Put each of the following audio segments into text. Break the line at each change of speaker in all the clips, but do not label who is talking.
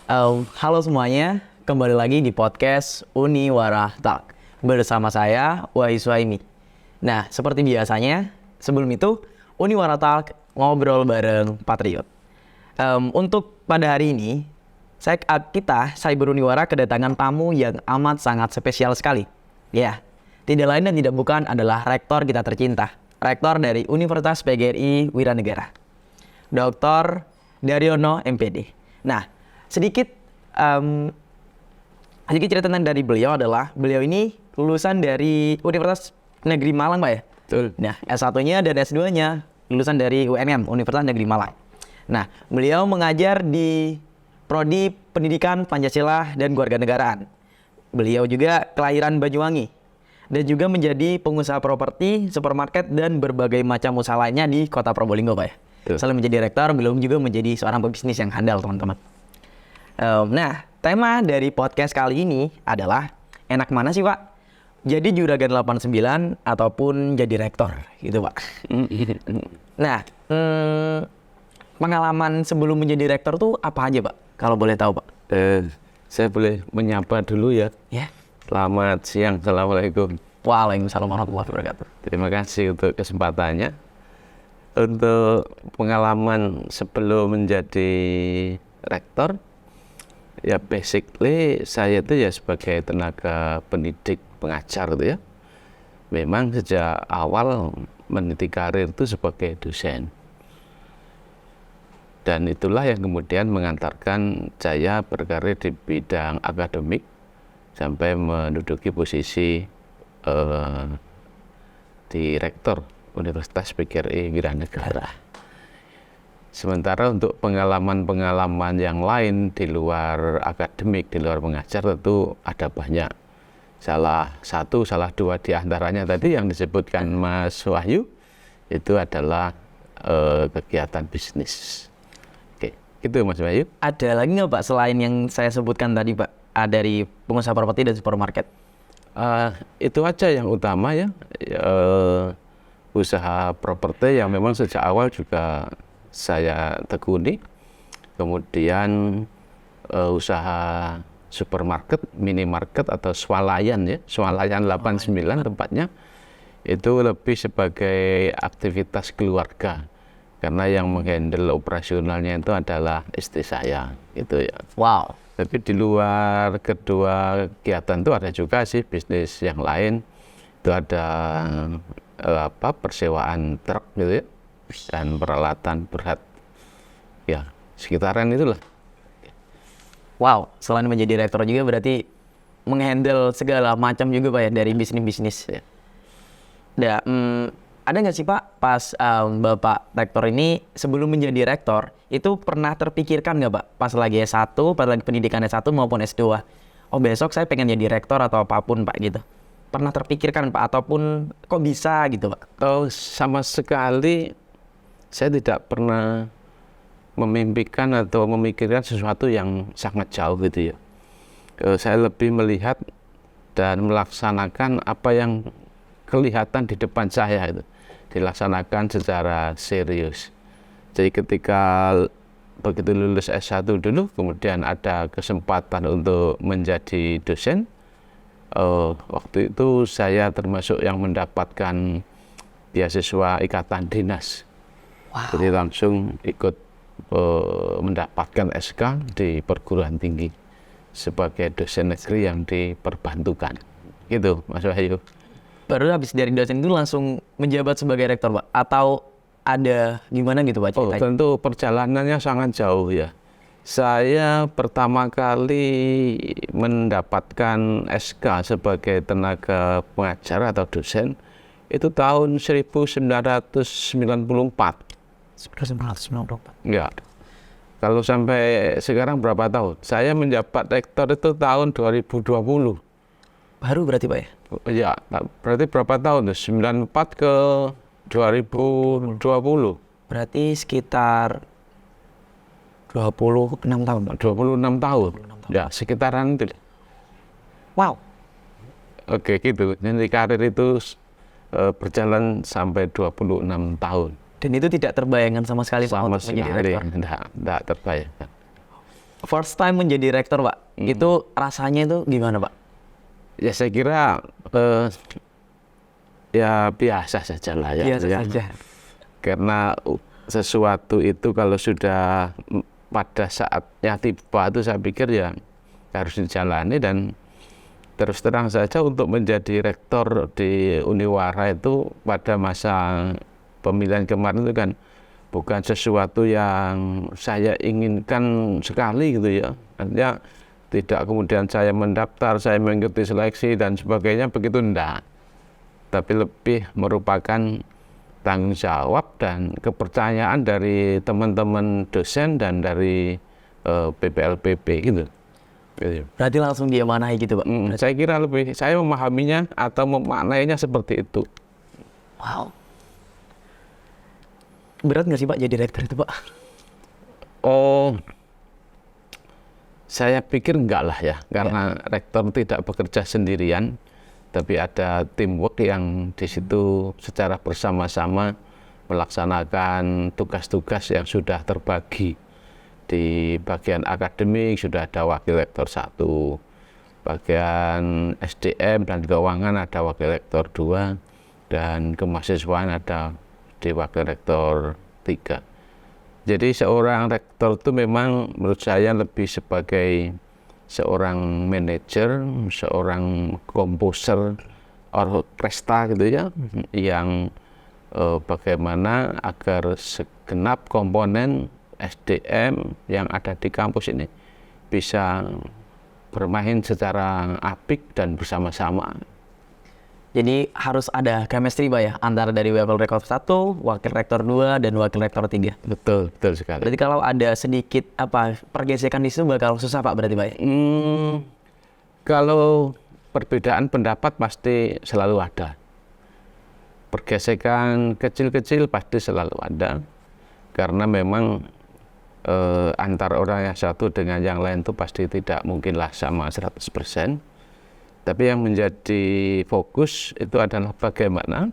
Halo semuanya, kembali lagi di podcast Uniwara Talk bersama saya Wahyu Suhaimi. Nah, seperti biasanya, sebelum itu Uniwara Talk ngobrol bareng Patriot. Untuk pada hari ini, kita Cyber Uniwara kedatangan tamu yang amat sangat spesial sekali. Ya, tidak lain dan tidak bukan adalah rektor kita tercinta, rektor dari Universitas PGRI Wiranegara, Dr. Daryono MPD. Nah, sedikit cerita tentang dari beliau adalah beliau ini lulusan dari Universitas Negeri Malang, Pak ya?
Betul.
Nah, S1-nya dan S2-nya lulusan dari UNM, Universitas Negeri Malang. Nah, beliau mengajar di Prodi Pendidikan Pancasila dan Kewarganegaraan. Beliau juga kelahiran Banyuwangi dan juga menjadi pengusaha properti, supermarket dan berbagai macam usaha lainnya di Kota Probolinggo, Pak ya. Selain menjadi rektor, beliau juga menjadi seorang pebisnis yang handal, teman-teman. Nah, tema dari podcast kali ini adalah enak mana sih, Pak? Jadi juragan 89 ataupun jadi rektor, gitu, Pak. Nah, pengalaman sebelum menjadi rektor tuh apa aja, Pak? Kalau boleh tahu, Pak.
Saya boleh menyapa dulu ya.
Ya.
Selamat siang, Assalamualaikum.
Waalaikumsalam warahmatullahi wabarakatuh.
Terima kasih untuk kesempatannya. Untuk pengalaman sebelum menjadi rektor, ya basically saya itu ya sebagai tenaga pendidik pengajar gitu ya. Memang sejak awal meniti karir itu sebagai dosen. Dan itulah yang kemudian mengantarkan saya berkarir di bidang akademik sampai menduduki posisi direktur Universitas PGRI Wiranegara. Sementara untuk pengalaman-pengalaman yang lain di luar akademik, di luar mengajar tentu ada banyak. Salah dua di antaranya tadi yang disebutkan Mas Wahyu itu adalah kegiatan bisnis. Oke, gitu Mas Wahyu.
Ada lagi nggak, Pak, selain yang saya sebutkan tadi, Pak? Dari pengusaha properti dan supermarket.
Itu aja yang utama ya. Usaha properti yang memang sejak awal juga saya tekuni. Kemudian usaha supermarket, minimarket atau swalayan ya, swalayan 89 tempatnya. Itu lebih sebagai aktivitas keluarga. Karena yang menghandle operasionalnya itu adalah istri saya, gitu ya.
Wow.
Tapi di luar kedua kegiatan itu ada juga sih bisnis yang lain. Itu ada persewaan truk gitu ya, dan peralatan berat. Ya, sekitaran itulah.
Wow, selain menjadi rektor juga berarti menghandle segala macam juga, Pak ya, dari bisnis-bisnis.
Ya.
Ada nggak sih, Pak, pas Bapak rektor ini sebelum menjadi rektor, itu pernah terpikirkan nggak, Pak, pas lagi S1, pas lagi pendidikan S1 maupun S2, oh besok saya pengen jadi rektor atau apapun, Pak, gitu. Pernah terpikirkan, Pak, ataupun kok bisa gitu, Pak?
Oh, sama sekali saya tidak pernah memimpikan atau memikirkan sesuatu yang sangat jauh gitu ya. Saya lebih melihat dan melaksanakan apa yang kelihatan di depan saya itu, dilaksanakan secara serius. Jadi ketika begitu lulus S1 dulu, kemudian ada kesempatan untuk menjadi dosen. Waktu itu saya termasuk yang mendapatkan beasiswa ikatan dinas.
Wow.
Jadi langsung ikut mendapatkan SK di perguruan tinggi sebagai dosen negeri yang diperbantukan. Gitu, Mas Wahyu.
Baru habis dari dosen itu langsung menjabat sebagai rektor, Pak? Atau ada gimana gitu, Pak, ceritanya?
Tentu perjalanannya sangat jauh ya. Saya pertama kali mendapatkan SK sebagai tenaga pengajar atau dosen itu tahun 1994.
1994.
Ya. Kalau sampai sekarang berapa tahun? Saya menjabat rektor itu tahun 2020.
Baru berarti, Pak ya?
Ya, berarti berapa tahun? 94 ke 2020.
Berarti sekitar 26 tahun, Pak.
26 tahun. Ya, sekitaran itu.
Wow.
Oke, gitu. Jadi karir itu berjalan sampai 26 tahun.
Dan itu tidak terbayangkan sama sekali, Pak,
Sama
untuk menjadi
sekali
rektor.
tidak terbayangkan.
first time menjadi rektor Pak, itu rasanya itu gimana Pak?
Ya saya kira ya biasa saja lah ya.
Biasa saja.
Karena sesuatu itu kalau sudah pada saatnya tiba itu saya pikir ya harus dijalani. Dan terus terang saja untuk menjadi rektor di Uniwara itu pada masa pemilihan kemarin itu kan bukan sesuatu yang saya inginkan sekali gitu ya. Artinya tidak kemudian saya mendaftar, saya mengikuti seleksi dan sebagainya, begitu enggak. Tapi lebih merupakan tanggung jawab dan kepercayaan dari teman-teman dosen dan dari PPLPP gitu.
Berarti langsung diamanai gitu Pak?
Saya kira lebih, saya memahaminya atau memaknainya seperti itu.
Wow. Berat nggak sih Pak jadi rektor itu Pak?
Oh, saya pikir enggak lah ya, karena rektor tidak bekerja sendirian, tapi ada teamwork yang di situ secara bersama-sama melaksanakan tugas-tugas yang sudah terbagi. Di bagian akademik sudah ada wakil rektor 1, bagian SDM dan keuangan ada wakil rektor 2, dan kemahasiswaan ada di wakil rektor 3. Jadi seorang rektor itu memang menurut saya lebih sebagai seorang manajer, seorang komposer orkestra gitu ya, yang bagaimana agar segenap komponen SDM yang ada di kampus ini bisa bermain secara apik dan bersama-sama.
Jadi harus ada chemistry Pak ya, antara dari wakil rektor 1, wakil rektor 2, dan wakil rektor 3.
Betul, betul sekali.
Berarti kalau ada sedikit pergesekan di situ bakal susah Pak berarti Pak ya?
Kalau perbedaan pendapat pasti selalu ada. Pergesekan kecil-kecil pasti selalu ada. Karena memang antara orang yang satu dengan yang lain itu pasti tidak mungkinlah sama 100%. Tapi yang menjadi fokus itu adalah bagaimana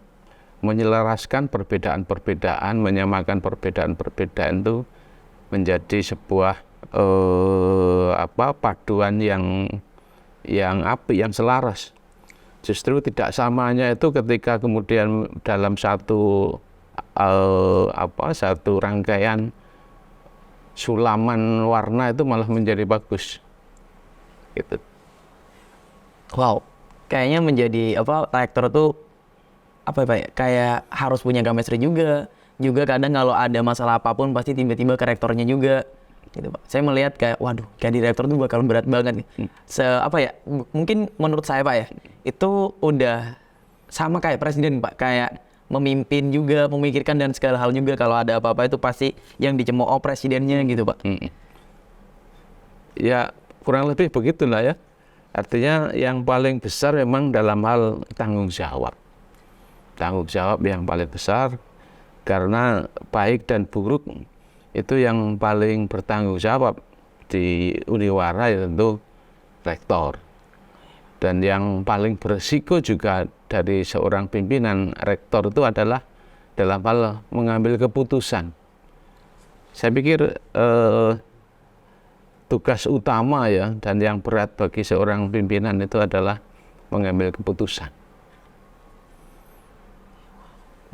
menyelaraskan perbedaan-perbedaan, menyamakan perbedaan-perbedaan itu menjadi sebuah paduan yang apik, yang selaras. Justru tidak samanya itu ketika kemudian dalam satu rangkaian sulaman warna itu malah menjadi bagus. Gitu.
Wow, kayaknya menjadi rektor tuh kayak harus punya chemistry juga kadang kalau ada masalah apapun pasti tiba-tiba ke rektornya juga gitu Pak. Saya melihat kayak waduh, jadi rektor tuh bakal berat banget nih. Mungkin menurut saya Pak ya, itu udah sama kayak presiden Pak, kayak memimpin juga, memikirkan dan segala hal juga, kalau ada apa-apa itu pasti yang dicemooh presidennya gitu Pak.
Ya kurang lebih begitulah ya. Artinya yang paling besar memang dalam hal tanggung jawab. Tanggung jawab yang paling besar, karena baik dan buruk itu yang paling bertanggung jawab di Uniwara ya tentu rektor. Dan yang paling berisiko juga dari seorang pimpinan rektor itu adalah dalam hal mengambil keputusan. Saya pikir tugas utama ya dan yang berat bagi seorang pimpinan itu adalah mengambil keputusan.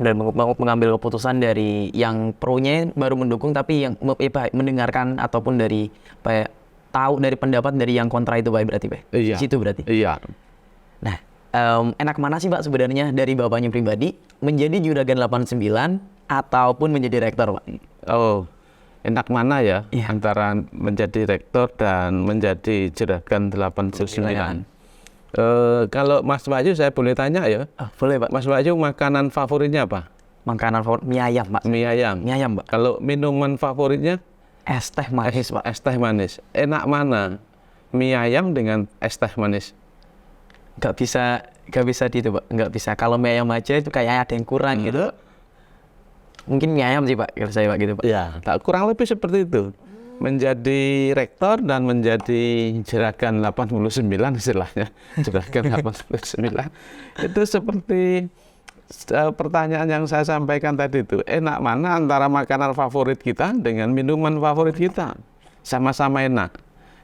Dan mengambil keputusan dari yang pro-nya baru mendukung, tapi yang mendengarkan ataupun dari tahu dari pendapat dari yang kontra itu Pak berarti Pak.
Iya.
Situ berarti.
Iya.
Nah, enak mana sih Pak sebenarnya dari Bapaknya pribadi menjadi Juragan 89 ataupun menjadi rektor Pak?
Oh, enak mana ya
Iya.
antara menjadi rektor dan menjadi Juragan 89. Kalau Mas Wahyu saya boleh tanya ya?
Boleh Pak.
Mas Wahyu makanan favoritnya apa?
Makanan favorit mie ayam Pak.
Mie ayam.
Mie ayam Pak.
Kalau minuman favoritnya?
Es teh manis Pak.
Es teh manis. Enak mana? Mie ayam dengan es teh manis?
Gak bisa gitu Pak. Gak bisa. Kalau mie ayam aja itu kayak ada yang kurang gitu. Mungkin mie ayam sih Pak, kalau saya Pak gitu Pak.
Ya, tak kurang lebih seperti itu. Menjadi rektor dan menjadi Juragan 89 istilahnya. Juragan 89. Itu seperti pertanyaan yang saya sampaikan tadi itu. Enak mana antara makanan favorit kita dengan minuman favorit kita? Sama-sama enak.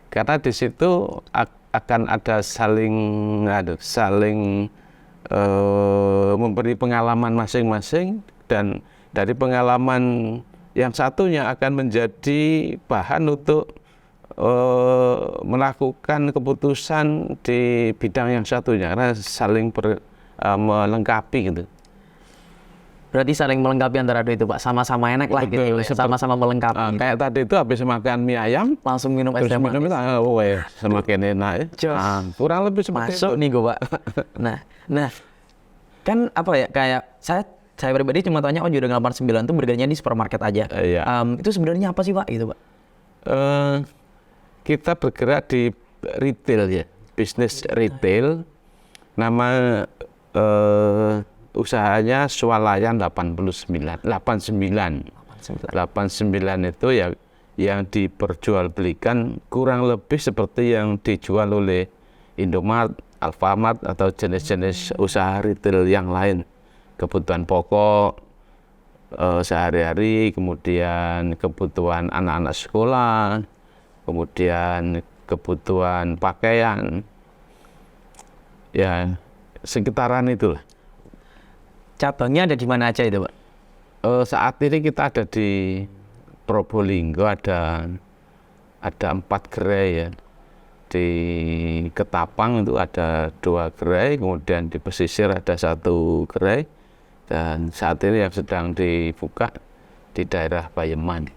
Karena di situ akan ada saling memberi pengalaman masing-masing, dan dari pengalaman yang satunya akan menjadi bahan untuk melakukan keputusan di bidang yang satunya, karena saling melengkapi gitu.
Berarti saling melengkapi antara dua itu Pak, sama-sama enak lah gitu, sama-sama melengkapi.
Kayak tadi itu habis makan mie ayam,
Langsung minum es
terus
teh
minum
manis.
itu, semakin enak ya.
Jos.
Kurang lebih seperti
Masuk
itu.
nih gue Pak. Nah, kan apa ya, kayak saya pribadi cuma tanya Jurang 89 itu burgernya di supermarket aja.
Iya.
Itu sebenarnya apa sih Pak gitu Pak?
Kita bergerak di retail ya, bisnis retail. Nama usahanya Swalayan 89 itu ya yang diperjualbelikan kurang lebih seperti yang dijual oleh Indomart, Alfamart atau jenis-jenis usaha retail yang lain. Kebutuhan pokok sehari-hari, kemudian kebutuhan anak-anak sekolah, kemudian kebutuhan pakaian, ya sekitaran itulah.
Cabangnya ada di mana aja itu Pak?
Saat ini kita ada di Probolinggo, ada 4 gerai ya. Di Ketapang itu ada 2 gerai, kemudian di pesisir ada 1 gerai, dan saat ini yang sedang dibuka di daerah Payeman.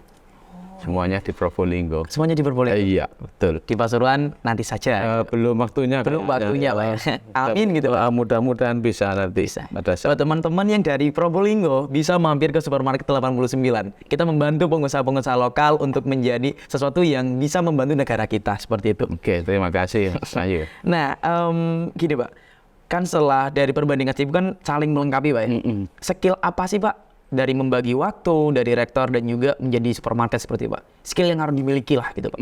Semuanya di Probolinggo.
Semuanya diperbolehkan.
Iya, betul.
Di Pasuruan nanti saja.
Belum waktunya.
Belum waktunya Pak. Amin gitu Pak.
Mudah-mudahan bisa nanti.
Bisa.
Pada
Buat teman-teman yang dari Probolinggo bisa mampir ke supermarket 89. Kita membantu pengusaha-pengusaha lokal untuk menjadi sesuatu yang bisa membantu negara kita seperti itu.
Oke, terima kasih Mas Ayu.
Nah, gini Pak, kan setelah dari perbandingan itu kan saling melengkapi Pak ya. Skill apa sih Pak dari membagi waktu, dari rektor dan juga menjadi supermarket seperti Pak? Skill yang harus dimiliki lah gitu Pak.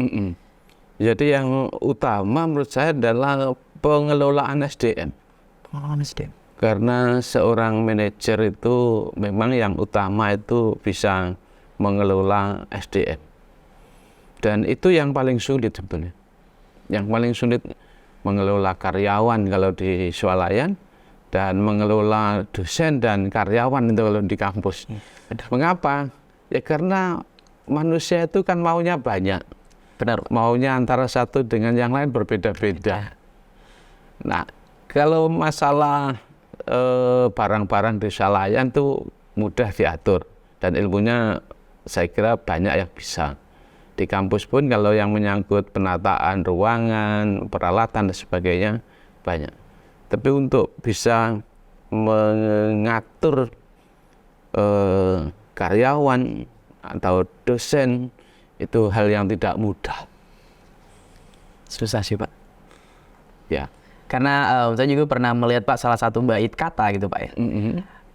Jadi yang utama menurut saya adalah pengelolaan SDM.
Pengelolaan SDM.
Karena seorang manajer itu memang yang utama itu bisa mengelola SDM. Dan itu yang paling sulit sebenarnya. Yang paling sulit mengelola karyawan kalau di swalayan, dan mengelola dosen dan karyawan itu kalau di kampus. Mengapa? Ya karena manusia itu kan maunya banyak.
Benar Pak.
Maunya antara satu dengan yang lain berbeda-beda. Nah, kalau masalah barang-barang di swalayan itu mudah diatur, dan ilmunya saya kira banyak yang bisa. Di kampus pun kalau yang menyangkut penataan ruangan, peralatan dan sebagainya banyak. Tapi untuk bisa mengatur karyawan atau dosen itu hal yang tidak mudah.
Susah sih Pak.
Ya.
Karena saya juga pernah melihat Pak salah satu bait kata gitu Pak ya.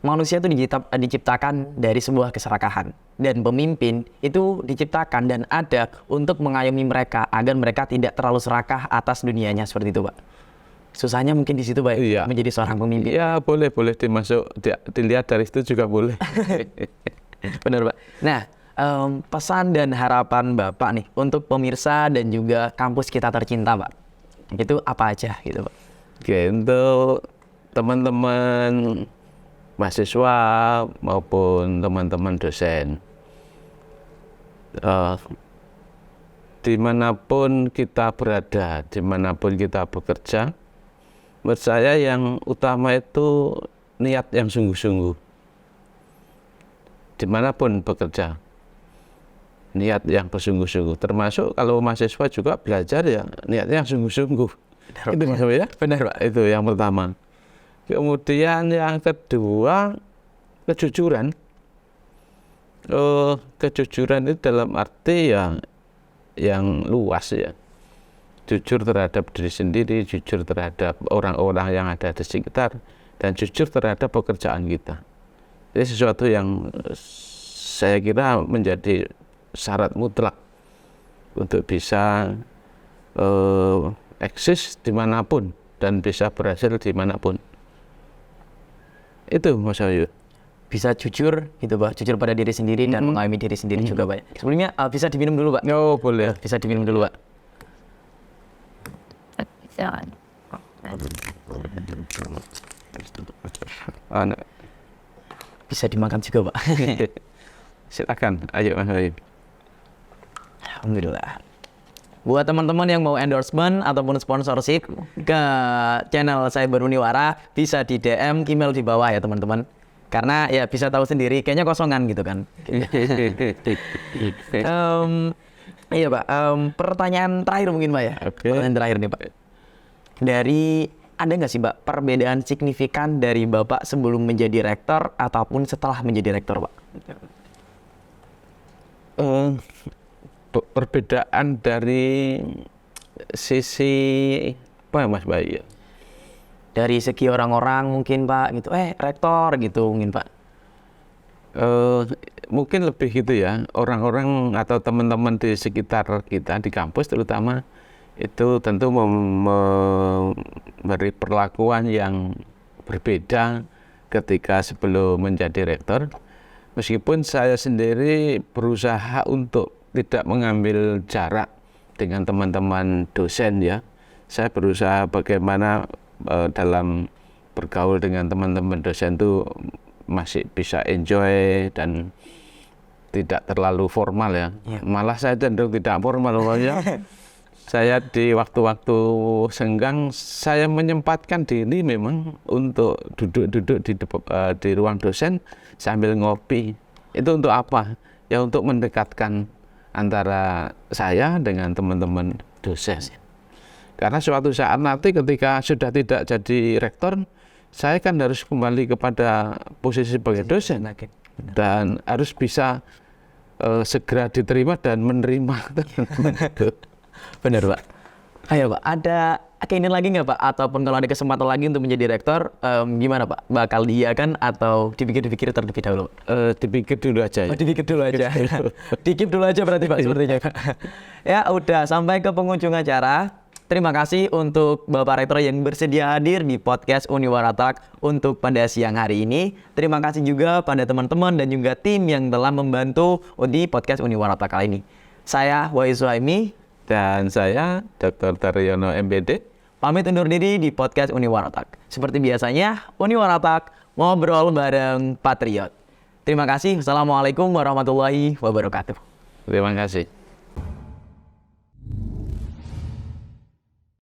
Manusia itu diciptakan dari sebuah keserakahan, dan pemimpin itu diciptakan dan ada untuk mengayomi mereka agar mereka tidak terlalu serakah atas dunianya seperti itu Pak. Susahnya mungkin di situ Pak,
Iya.
menjadi seorang pemimpin.
Ya boleh dilihat dari situ juga boleh.
Benar Pak. Nah, pesan dan harapan Bapak nih untuk pemirsa dan juga kampus kita tercinta Pak, itu apa aja gitu Pak?
Oke, untuk teman-teman mahasiswa maupun teman-teman dosen, dimanapun kita berada, dimanapun kita bekerja, menurut saya yang utama itu niat yang sungguh-sungguh. Dimanapun bekerja, niat yang bersungguh-sungguh. Termasuk kalau mahasiswa juga belajar ya niatnya yang sungguh-sungguh. Itu maksudnya ya?
Benar Pak.
Itu yang pertama. Kemudian yang kedua, kejujuran. Kejujuran itu dalam arti yang luas ya. Jujur terhadap diri sendiri, jujur terhadap orang-orang yang ada di sekitar, dan jujur terhadap pekerjaan kita. Ini sesuatu yang saya kira menjadi syarat mutlak untuk bisa eksis dimanapun dan bisa berhasil dimanapun. Itu Mas Ayu.
Bisa jujur gitu Pak, jujur pada diri sendiri dan mengayomi diri sendiri juga Pak. Sebelumnya bisa diminum dulu Pak.
Oh boleh.
Bisa diminum dulu Pak.
Silakan.
Anu,
Bisa dimakan juga, Pak.
silakan, ayo Mas Bayu.
Alhamdulillah. Buat teman-teman yang mau endorsement ataupun sponsorship ke channel Cyber Uniwara, bisa di DM email di bawah ya teman-teman. Karena ya bisa tahu sendiri, kayaknya kosongan gitu kan. Iya Pak, pertanyaan terakhir mungkin Pak ya.
Oke.
Pertanyaan terakhir nih Pak. Ada nggak sih Pak perbedaan signifikan dari Bapak sebelum menjadi rektor ataupun setelah menjadi rektor Pak?
Perbedaan dari sisi apa ya Mas Bayu?
Dari segi orang-orang mungkin Pak gitu, rektor gitu mungkin Pak.
Mungkin lebih gitu ya, orang-orang atau teman-teman di sekitar kita di kampus terutama itu tentu memberi perlakuan yang berbeda ketika sebelum menjadi rektor. Meskipun saya sendiri berusaha untuk tidak mengambil jarak dengan teman-teman dosen ya. Saya berusaha bagaimana dalam bergaul dengan teman-teman dosen itu masih bisa enjoy dan tidak terlalu formal ya. Malah saya cenderung tidak formal ya. Saya di waktu-waktu senggang saya menyempatkan diri memang untuk duduk-duduk di ruang dosen sambil ngopi. Itu untuk apa? Ya untuk mendekatkan antara saya dengan teman-teman dosen. Karena suatu saat nanti ketika sudah tidak jadi rektor, saya kan harus kembali kepada posisi sebagai dosen dan harus bisa segera diterima dan menerima.
Benar Pak. Ayo Pak, ada keinginan lagi nggak Pak? Ataupun kalau ada kesempatan lagi untuk menjadi rektor, gimana Pak? Bakal diiyakan atau dipikir-pikir terlebih dahulu?
Dipikir dulu aja ya.
Dipikir dulu aja. Dikip dulu aja berarti Pak sepertinya. Ya udah sampai ke penghujung acara. Terima kasih untuk Bapak Rektor yang bersedia hadir di podcast Uniwara Talk untuk pada siang hari ini. Terima kasih juga pada teman-teman dan juga tim yang telah membantu di podcast Uniwara Talk kali ini. Saya Wahyu Suhaimi
Dan saya Dr. Taryono MBD
pamit undur diri di podcast Uniwara Talk. Seperti biasanya, Uniwara Talk ngobrol bareng Patriot. Terima kasih. Wassalamualaikum warahmatullahi wabarakatuh.
Terima kasih.